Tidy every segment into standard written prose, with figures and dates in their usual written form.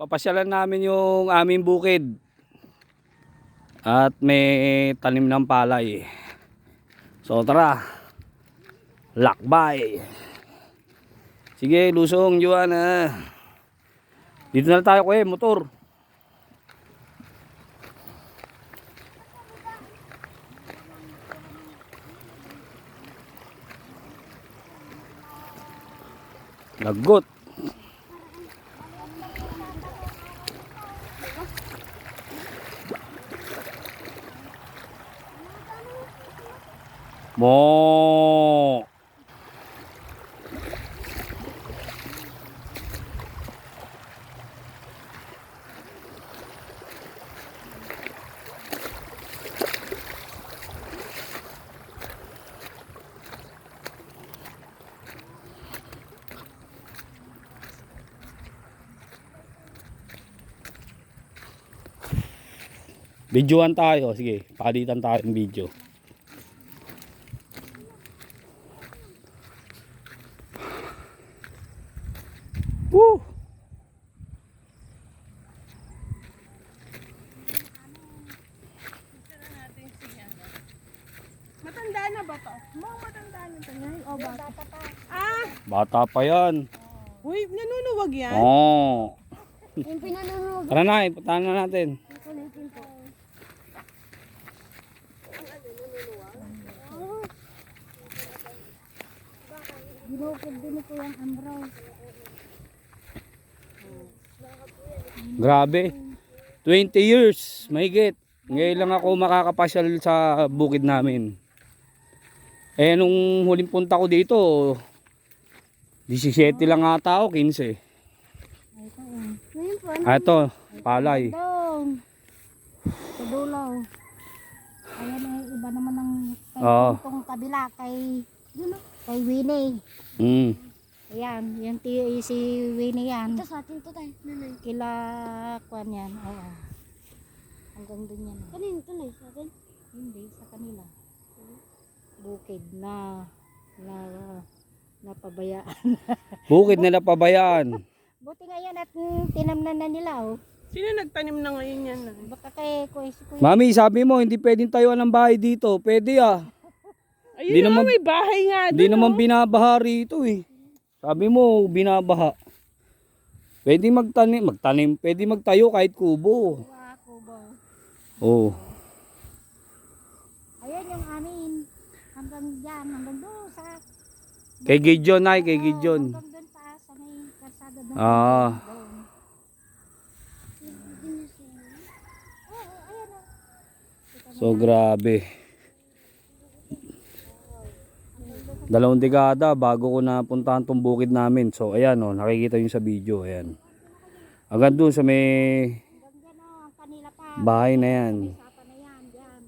Papasyalan namin yung aming bukid. At may tanim ng palay. So tara. Lakbay. Sige, lusong, Joanna. Dito na tayo kuya, motor. Lagot. Mo. Videoan tayo, sige, palitan tayo ng video. Woo! Matanda na ba to? Matanda na to ngayon. O bata pa. Ah! Bata pa yan. Uy, nanunuwag yan? Oo. Yung pinanunuwag. Tara na, ipuntahan na natin. Kulitin po. Binukid din ito yung ambraw. Grabe. 20 years, mahigit. Ngayon lang ako makakapasyal sa bukid namin. Eh, nung huling punta ko dito, 17 lang ata ako, 15. Ngayon po, ano? Ah, ito, palay. Doon. Sa dulaw. Ayan eh, iba naman ang Oo. itong kabila kay, kay Winnie. Mm. Ayan, yung si Winnie yan. Ito sa atin to tayo. Nanay. Kila Kwan yan. Oo. Hanggang dun yan. Kanino to na sa atin? Hindi, sa kanila. Bukid na napabayaan. Bukid na napabayaan. Buti nga yan at tinamnan na nila oh. Sino nagtanim na ngayon yan? Nanay? Baka kay Kuya. Mami, sabi mo, hindi pwedeng tayuan ng bahay dito. Pwede ah. Ayun Di na, naman- may bahay nga Hindi doon. naman binabaha rito eh. Sabi mo, binabaha. Pwede magtanim, pwede magtayo kahit kubo. Oh. Ayan yung amin. Hanggang dyan, hanggang doon sa... Kay Gideon ay, kay Gideon. Hanggang doon pa sa may kalsada doon. Ah. Doon. So grabe. 2 dekada bago ko napuntahan tong bukid namin. So ayan oh, nakikita niyo sa video, ayan. Agad doon sa may Hanggang dyan oh, ang kanila pa. bahay na yan. Sapa na yan, dyan.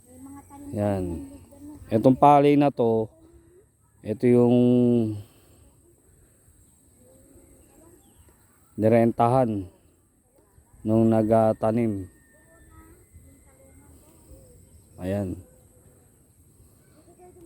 May mga tanim. Yan. Etong palay na to, ito yung nirentahan nung nagtanim. Ayan.